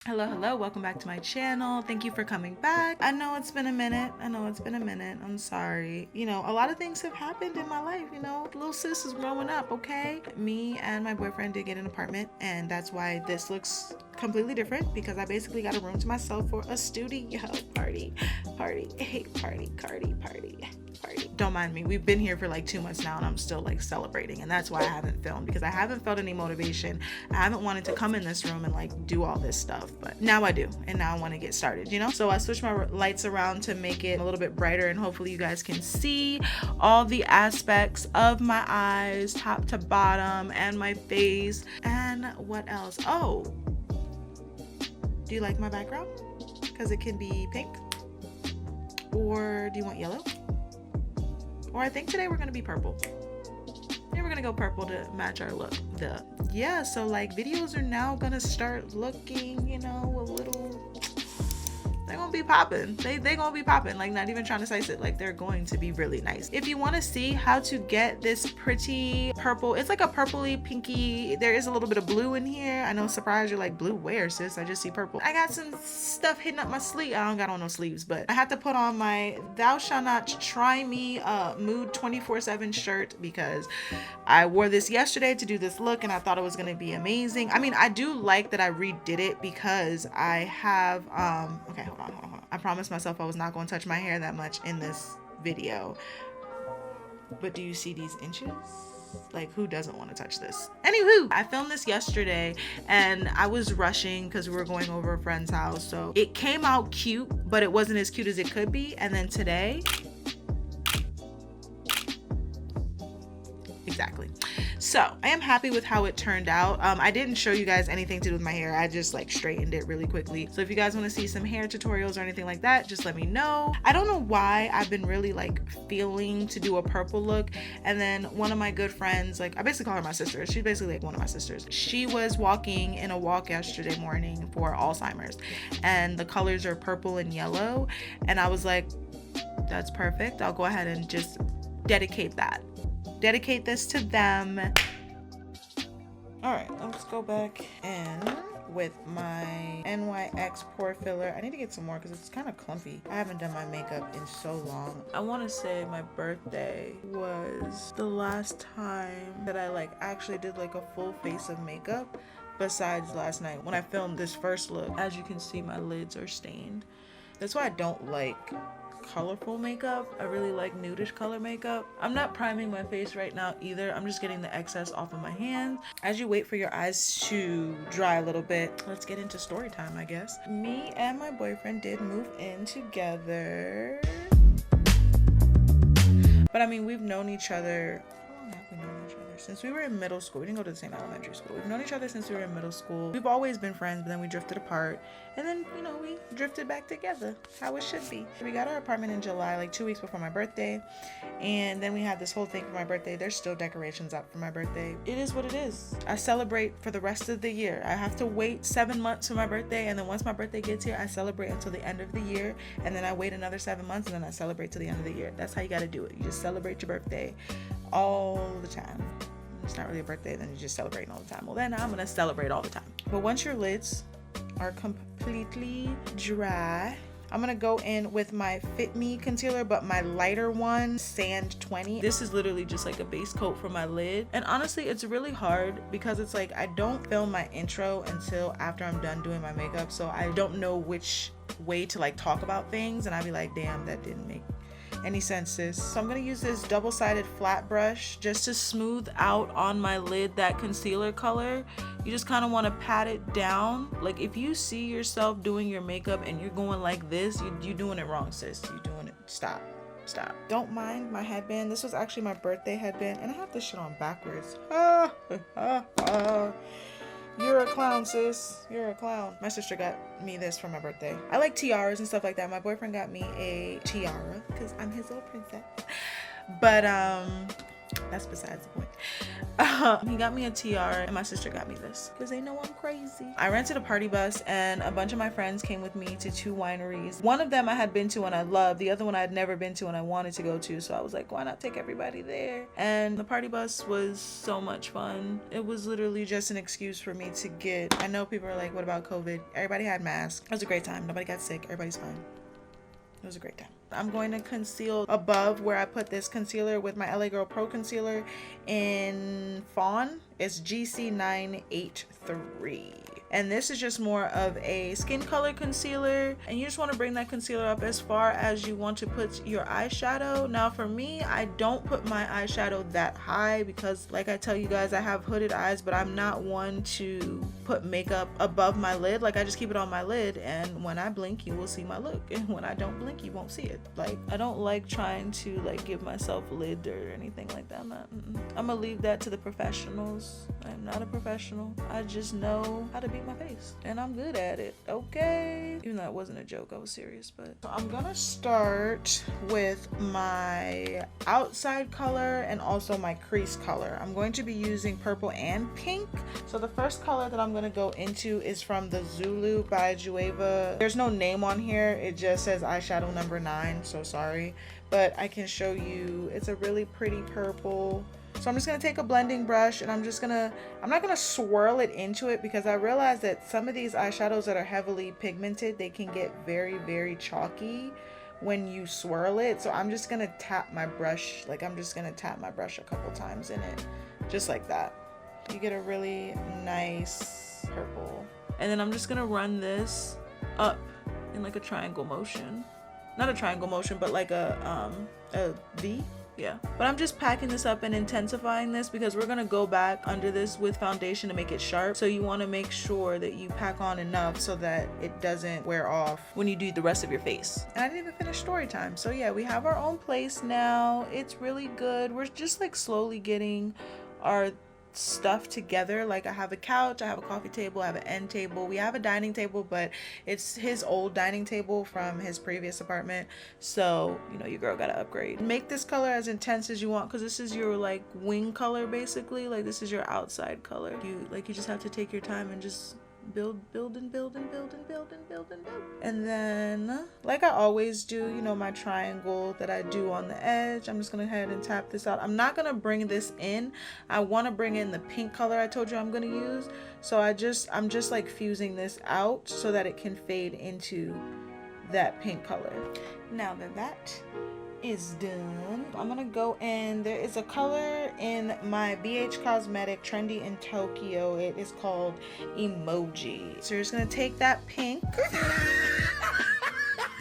Hello, welcome back to my channel. Thank you for coming back. I know it's been a minute. I'm sorry. You know, a lot of things have happened in my life, you know. Little sis is growing up, okay? Me and my boyfriend did get an apartment, and that's why this looks completely different, because I basically got a room to myself for a studio party. Don't mind me. We've been here for like 2 months now, and I'm still like celebrating, and that's why I haven't filmed, because I haven't felt any motivation. I haven't wanted to come in this room and like do all this stuff, but now I do, and now I want to get started, you know? So I switched my lights around to make it a little bit brighter, and hopefully you guys can see all the aspects of my eyes, top to bottom, and my face. And what else? Oh, do you like my background? Because it can be pink, or do you want yellow? Or I think today we're gonna be purple. Yeah, we're gonna go purple to match our look. Yeah, so like videos are now gonna start looking, you know, a little, they're gonna be popping. They gonna be popping, like not even trying to size it, like they're going to be really nice. If you want to see how to get this pretty purple, it's like a purpley pinky, there is a little bit of blue in here. I know, surprise, you're like, blue where, sis? I just see purple. I got some stuff hitting up my sleeve. I don't got on no sleeves, but I had to put on my Thou Shall Not Try Me Mood 24/7 shirt, because I wore this yesterday to do this look, and I thought it was gonna be amazing. I mean, I do like that I redid it, because I have okay, hold on. I promised myself I was not going to touch my hair that much in this video, but do you see these inches? Like, who doesn't want to touch this? Anywho, I filmed this yesterday, and I was rushing because we were going over a friend's house, so it came out cute, but it wasn't as cute as it could be. And then today, exactly. So I am happy with how it turned out. I didn't show you guys anything to do with my hair. I just like straightened it really quickly. So if you guys want to see some hair tutorials or anything like that, just let me know. I don't know why I've been really like feeling to do a purple look. And then one of my good friends, like I basically call her my sister. She's basically like one of my sisters. She was walking in a walk yesterday morning for Alzheimer's, and the colors are purple and yellow. And I was like, that's perfect. I'll go ahead and just dedicate this to them. All right, let's go back in with my NYX Pore Filler. I need to get some more because it's kind of clumpy. I haven't done my makeup in so long. I want to say my birthday was the last time that I like actually did like a full face of makeup, besides last night when I filmed this first look. As you can see, my lids are stained. That's why I don't like colorful makeup. I really like nudish color makeup. I'm not priming my face right now either. I'm just getting the excess off of my hands. As you wait for your eyes to dry a little bit, let's get into story time, I guess. Me and my boyfriend did move in together. But I mean, we've known each other. How long have we known each other? Since we were in middle school. We didn't go to the same elementary school. We've known each other since we were in middle school. We've always been friends, but then we drifted apart. And then, you know, we drifted back together. How it should be. We got our apartment in July, like 2 weeks before my birthday. And then we had this whole thing for my birthday. There's still decorations up for my birthday. It is what it is. I celebrate for the rest of the year. I have to wait 7 months for my birthday. And then once my birthday gets here, I celebrate until the end of the year. And then I wait another 7 months, and then I celebrate till the end of the year. That's how you got to do it. You just celebrate your birthday all the time. It's not really a birthday, then you're just celebrating all the time. Well, then I'm gonna celebrate all the time. But once your lids are completely dry, I'm gonna go in with my FitMe concealer, but my lighter one, Sand 20. This is literally just like a base coat for my lid. And honestly, it's really hard because it's like I don't film my intro until after I'm done doing my makeup, so I don't know which way to like talk about things, and I'd be like, damn, that didn't make any sense, sis. So I'm gonna use this double-sided flat brush just to smooth out on my lid that concealer color. You just kind of want to pat it down. Like if you see yourself doing your makeup and you're going like this, you're doing it wrong, sis. You're doing it. Stop. Don't mind my headband. This was actually my birthday headband, and I have this shit on backwards. You're a clown, sis. You're a clown. My sister got me this for my birthday. I like tiaras and stuff like that. My boyfriend got me a tiara because I'm his little princess. But That's besides the point. He got me a tiara and my sister got me this because they know I'm crazy. I rented a party bus and a bunch of my friends came with me to 2 wineries. One of them I had been to and I loved. The other one I had never been to and I wanted to go to. So I was like, why not take everybody there? And the party bus was so much fun. It was literally just an excuse for me to get, I know people are like, what about COVID? Everybody had masks. It was a great time. Nobody got sick. Everybody's fine. It was a great time. I'm going to conceal above where I put this concealer with my LA Girl Pro Concealer in Fawn. It's GC983. And this is just more of a skin color concealer, and you just want to bring that concealer up as far as you want to put your eyeshadow. Now for me, I don't put my eyeshadow that high because like I tell you guys, I have hooded eyes, but I'm not one to put makeup above my lid. Like I just keep it on my lid, and when I blink you will see my look, and when I don't blink you won't see it. Like I don't like trying to like give myself lid or anything like that. I'm gonna leave that to the professionals. I'm not a professional. I just know how to be my face and I'm good at it. Okay, even though it wasn't a joke, I was serious. But so I'm gonna start with my outside color and also my crease color. I'm going to be using purple and pink. So the first color that I'm gonna go into is from the Zulu by Juvia. There's no name on here, it just says eyeshadow number 9, so sorry, but I can show you. It's a really pretty purple. So I'm just gonna take a blending brush and I'm not gonna swirl it into it because I realize that some of these eyeshadows that are heavily pigmented, they can get very, very chalky when you swirl it. So I'm just gonna tap my brush, like I'm just gonna tap my brush a couple times in it, just like that. You get a really nice purple. And then I'm just gonna run this up in like a triangle motion. Not a triangle motion, but like a V. Yeah, but I'm just packing this up and intensifying this because we're gonna go back under this with foundation to make it sharp. So you want to make sure that you pack on enough so that it doesn't wear off when you do the rest of your face. And I didn't even finish story time. So yeah, we have our own place now. It's really good. We're just like slowly getting our stuff together. Like I have a couch, I have a coffee table, I have an end table, we have a dining table, but it's his old dining table from his previous apartment, so you know your girl gotta upgrade. Make this color as intense as you want because this is your like wing color basically. Like this is your outside color. You just have to take your time and just build and build and build and build and build and build. And then like I always do, you know, my triangle that I do on the edge, I'm just gonna go ahead and tap this out. I'm not gonna bring this in. I want to bring in the pink color I told you I'm gonna use, so I'm just like fusing this out so that it can fade into that pink color. Now that is done, I'm gonna go in. There is a color in my BH Cosmetic Trendy in Tokyo. It is called Emoji. So you're just gonna take that pink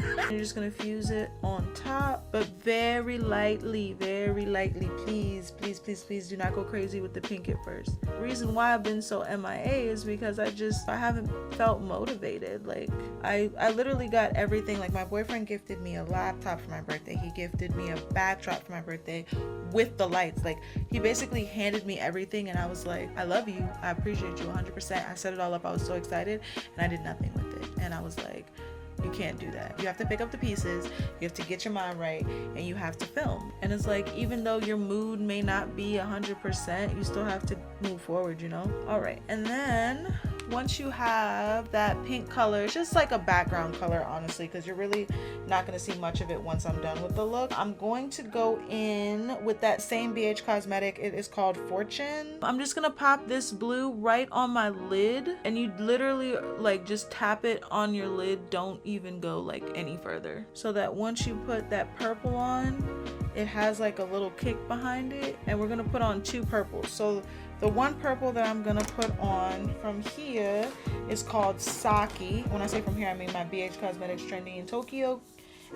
and you're just gonna fuse it on top, but very lightly, please do not go crazy with the pink at first. The reason why I've been so MIA is because I haven't felt motivated. Like I literally got everything. Like my boyfriend gifted me a laptop for my birthday, he gifted me a backdrop for my birthday with the lights. Like he basically handed me everything and I was like, I love you, I appreciate you 100%. I set it all up, I was so excited, and I did nothing with it. And I was like, you can't do that. You have to pick up the pieces, you have to get your mind right, and you have to film. And it's like, even though your mood may not be 100%, you still have to move forward, you know? All right, and then once you have that pink color, it's just like a background color, honestly, because you're really not going to see much of it once I'm done with the look. I'm going to go in with that same BH Cosmetic. It is called Fortune. I'm just going to pop this blue right on my lid, and you literally like just tap it on your lid. Don't even go like any further, so that once you put that purple on, it has like a little kick behind it. And we're going to put on 2 purples. So the one purple that I'm gonna put on from here is called Saki. When I say from here, I mean my BH Cosmetics Trendy in Tokyo.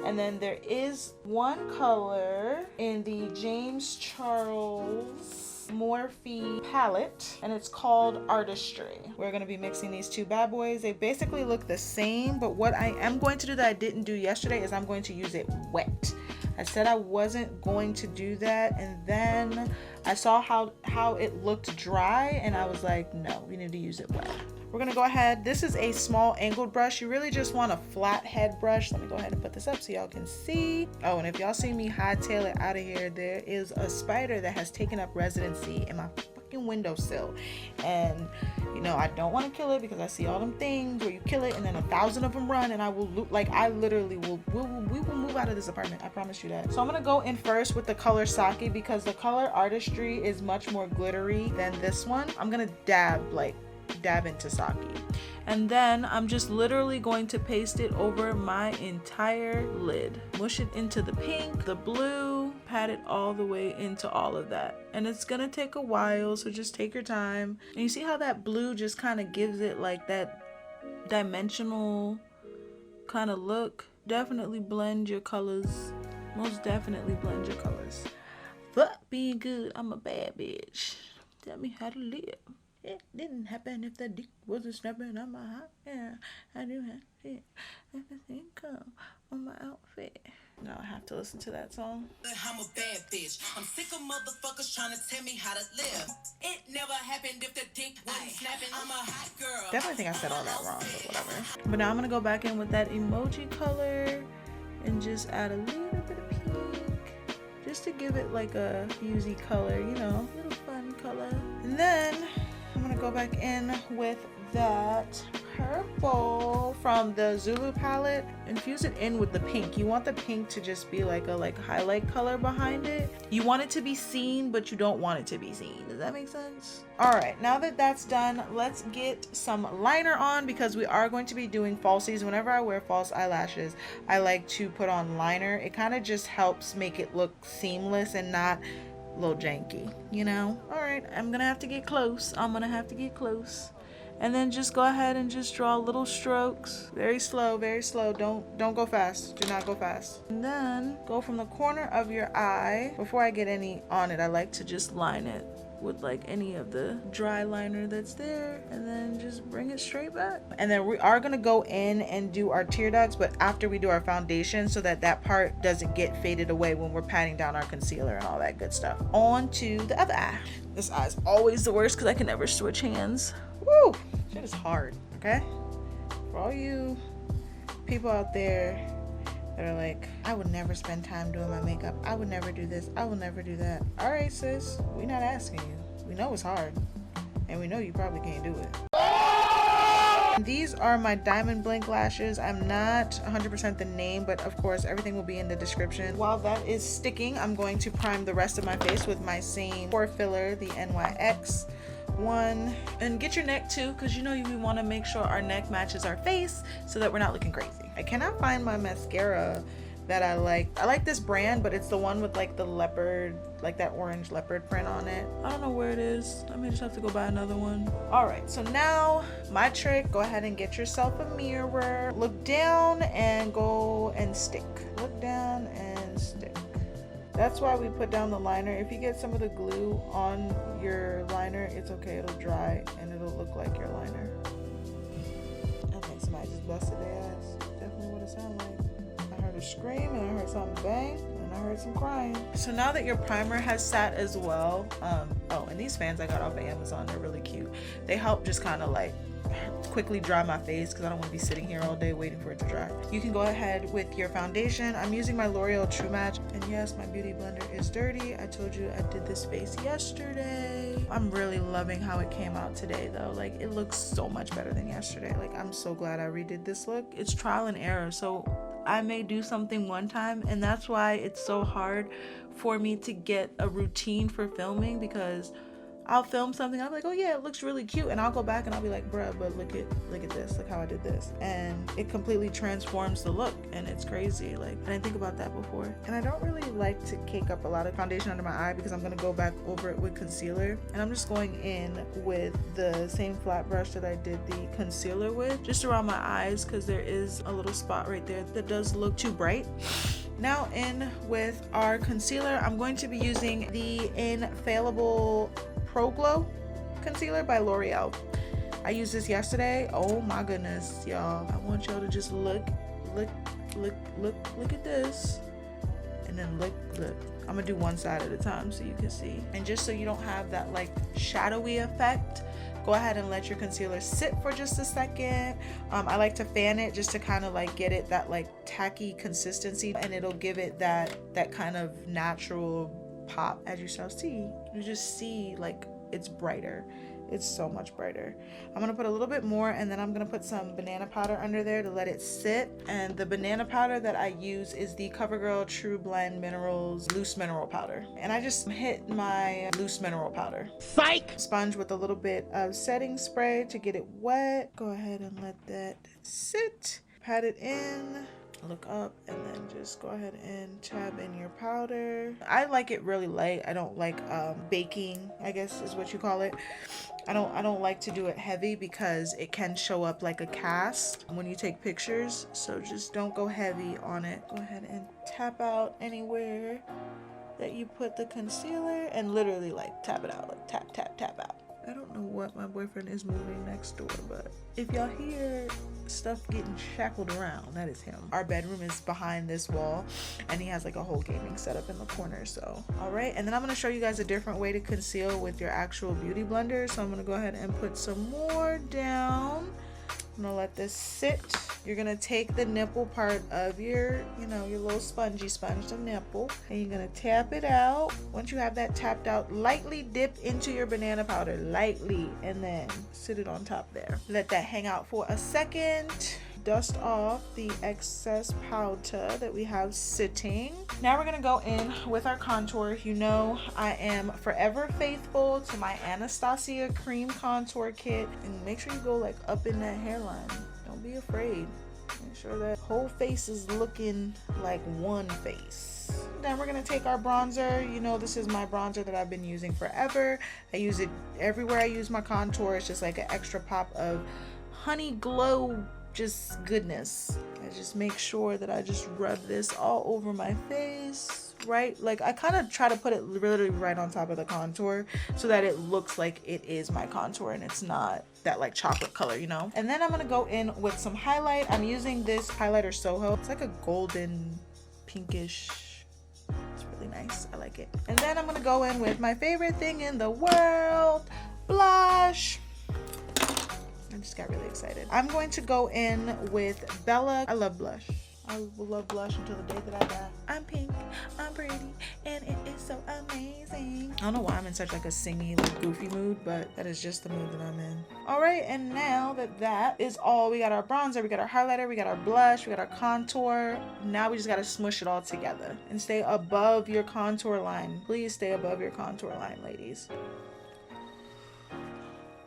And then there is one color in the James Charles Morphe palette, and it's called Artistry. We're going to be mixing these 2 bad boys. They basically look the same, but what I am going to do that I didn't do yesterday is I'm going to use it wet. I said I wasn't going to do that, and then I saw how it looked dry, and I was like, no, we need to use it wet. We're gonna go ahead. This is a small angled brush. You really just want a flat head brush. Let me go ahead and put this up so y'all can see. Oh, and if y'all see me hightail it out of here, there is a spider that has taken up residency in my fucking windowsill. And you know, I don't want to kill it because I see all them things where you kill it and then 1,000 of them run, and I will like, I literally will, we will move out of this apartment. I promise you that. So I'm gonna go in first with the color Saki because the color Artistry is much more glittery than this one. I'm gonna dab into Saki, and then I'm just literally going to paste it over my entire lid. Mush it into the pink, the blue, pat it all the way into all of that. And it's gonna take a while, so just take your time. And you see how that blue just kind of gives it like that dimensional kind of look. Definitely blend your colors. Most definitely blend your colors. But being good, I'm a bad bitch. Tell me how to live. It didn't happen if the dick wasn't snapping on my hot hair. I do have it. Everything come on my outfit. Now I have to listen to that song. I'm a bad bitch. I'm sick of motherfuckers trying to tell me how to live. It never happened if the dick wasn't snapping. I'm a hot girl. Definitely think I said all that wrong, but whatever. But now I'm gonna go back in with that emoji color and just add a little bit of pink, just to give it like a fusey color, you know, a little fun color. And then I'm gonna go back in with that purple from the Zulu palette, infuse it in with the pink. You want the pink to just be like a highlight color behind it. You want it to be seen, but you don't want it to be seen. Does that make sense? All right, now that that's done, let's get some liner on because we are going to be doing falsies. Whenever I wear false eyelashes, I like to put on liner. It kind of just helps make it look seamless and not a little janky, you know? All right, I'm gonna have to get close. And then just go ahead and just draw little strokes. Very slow, very slow. Don't go fast. Do not go fast. And then go from the corner of your eye. Before I get any on it, I like to just line it with like any of the dry liner that's there, and then just bring it straight back. And then we are gonna go in and do our tear ducts, but after we do our foundation, so that that part doesn't get faded away when we're patting down our concealer and all that good stuff. On to the other eye. This eye is always the worst because I can never switch hands. Woo! Shit is hard, okay? For all you people out there that are like, I would never spend time doing my makeup. I would never do this. I will never do that. All right, sis, we're not asking you. We know it's hard, and we know you probably can't do it. These are my Diamond Blink lashes. I'm not 100% the name, but of course, everything will be in the description. While that is sticking, I'm going to prime the rest of my face with my same pore filler, the NYX one. And get your neck too, because you know we want to make sure our neck matches our face so that we're not looking crazy. I cannot find my mascara that I like. I like this brand, but it's the one with like the leopard, like that orange leopard print on it. I don't know where it is. I may just have to go buy another one. All right, so now my trick, go ahead and get yourself a mirror. Look down and go and stick. Look down and stick. That's why we put down the liner. If you get some of the glue on your liner, it's okay, it'll dry and it'll look like your liner. I think somebody just busted their ass. Definitely what it sounded like. I heard a scream and I heard something bang and I heard some crying. So now that your primer has sat as well, oh, and these fans I got off of Amazon, they're really cute. They help just kind of like quickly dry my face because I don't want to be sitting here all day waiting for it to dry. You can go ahead with your foundation. I'm using my L'Oreal True Match, and yes, my beauty blender is dirty. I told you I did this face yesterday. I'm really loving how it came out today though. Like, it looks so much better than yesterday. Like, I'm so glad I redid this look. It's trial and error, so I may do something one time, and that's why it's so hard for me to get a routine for filming, because I'll film something, I'll be like, oh yeah, it looks really cute, and I'll go back and I'll be like, bruh, but look at this, look how I did this, and it completely transforms the look, and it's crazy. Like, I didn't think about that before. And I don't really like to cake up a lot of foundation under my eye because I'm gonna go back over it with concealer, and I'm just going in with the same flat brush that I did the concealer with, just around my eyes, because there is a little spot right there that does look too bright. Now in with our concealer, I'm going to be using the Infallible Pro Glow concealer by L'Oreal. I used this yesterday. Oh my goodness, y'all. I want y'all to just look at this, and then look. I'm gonna do one side at a time so you can see. And just so you don't have that like shadowy effect go ahead and let your concealer sit for just a second. I like to fan it just to kind of like get it that like tacky consistency, and it'll give it that kind of natural pop. As you shall see, you just see like it's brighter. It's so much brighter. I'm gonna put a little bit more, and then I'm gonna put some banana powder under there to let it sit. And the banana powder that I use is the Covergirl TrueBlend Minerals Loose Mineral Powder. And I just hit my loose mineral powder. Psych! Sponge with a little bit of setting spray to get it wet. Go ahead and let that sit. Pat it in. Look up, and then just go ahead and tab in your powder. I like it really light. I don't like baking, I guess is what you call it. I don't like to do it heavy because it can show up like a cast when you take pictures. So just don't go heavy on it. Go ahead and tap out anywhere that you put the concealer, and literally like tap it out, like tap, tap, tap out. I don't know what my boyfriend is moving next door, but if y'all hear stuff getting shackled around, that is him. Our bedroom is behind this wall, and he has like a whole gaming setup in the corner. So all right, and then I'm going to show you guys a different way to conceal with your actual beauty blender. So I'm going to go ahead and put some more down. I'm gonna let this sit. You're gonna take the nipple part of your, your little spongy sponge, the nipple, and you're gonna tap it out. Once you have that tapped out, lightly dip into your banana powder, lightly, and then sit it on top there. Let that hang out for a second. Dust off the excess powder that we have sitting. Now we're gonna go in with our contour. You know I am forever faithful to my Anastasia cream contour kit, and make sure you go like up in that hairline. Don't be afraid. Make sure that whole face is looking like one face. Then we're gonna take our bronzer. You know, this is my bronzer that I've been using forever. I use it everywhere I use my contour. It's just like an extra pop of honey glow, just goodness. I just make sure that I just rub this all over my face, right? Like I kind of try to put it literally right on top of the contour so that it looks like it is my contour and it's not that like chocolate color, you know? And then I'm gonna go in with some highlight. I'm using this highlighter Soho. It's like a golden pinkish. It's really nice. I like it. And then I'm gonna go in with my favorite thing in the world, blush. I just got really excited. I'm going to go in with Bella. I love blush. I will love blush until the day that I die. I'm pink, I'm pretty, and it is so amazing. I don't know why I'm in such like a singy, like goofy mood, but that is just the mood that I'm in. All right, and now that is all, we got our bronzer, we got our highlighter, we got our blush, we got our contour. Now we just got to smush it all together and stay above your contour line. Please stay above your contour line, ladies.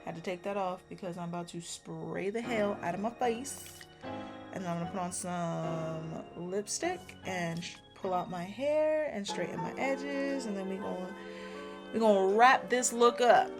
Had to take that off because I'm about to spray the hell out of my face. And then I'm gonna put on some lipstick and pull out my hair and straighten my edges. And then we're gonna wrap this look up.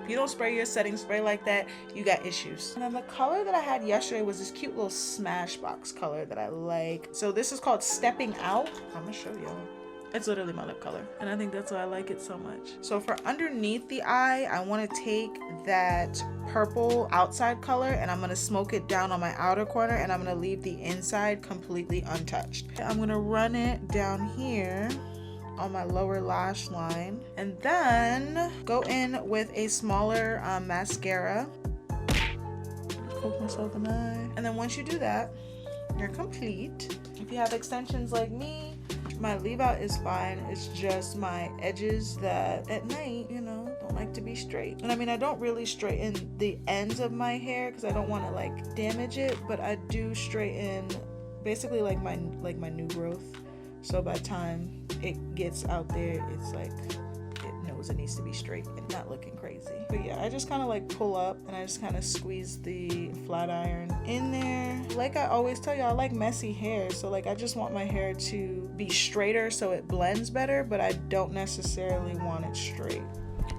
If you don't spray your setting spray like that, you got issues. And then the color that I had yesterday was this cute little Smashbox color that I like. So this is called Stepping Out. I'm gonna show y'all. It's literally my lip color, and I think that's why I like it so much. So for underneath the eye, I want to take that purple outside color and I'm gonna smoke it down on my outer corner, and I'm gonna leave the inside completely untouched. I'm gonna run it down here on my lower lash line, and then go in with a smaller mascara. Poke myself in the eye. And then once you do that, you're complete. If you have extensions like me, my leave out is fine. It's just my edges that at night, don't like to be straight. And I mean, I don't really straighten the ends of my hair because I don't want to like damage it, but I do straighten basically like my new growth. So by the time it gets out there, it's like it knows it needs to be straight and not looking crazy. But yeah, I just kind of like pull up and I just kind of squeeze the flat iron in there. Like I always tell you, I like messy hair. So like I just want my hair to be straighter so it blends better, but I don't necessarily want it straight.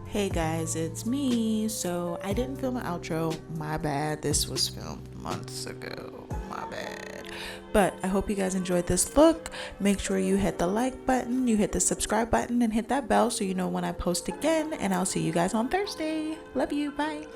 Hey guys, it's me. So I didn't film an outro. My bad. This was filmed months ago. My bad. But I hope you guys enjoyed this look. Make sure you hit the like button, you hit the subscribe button, and hit that bell so you know when I post again. And I'll see you guys on Thursday. Love you. Bye.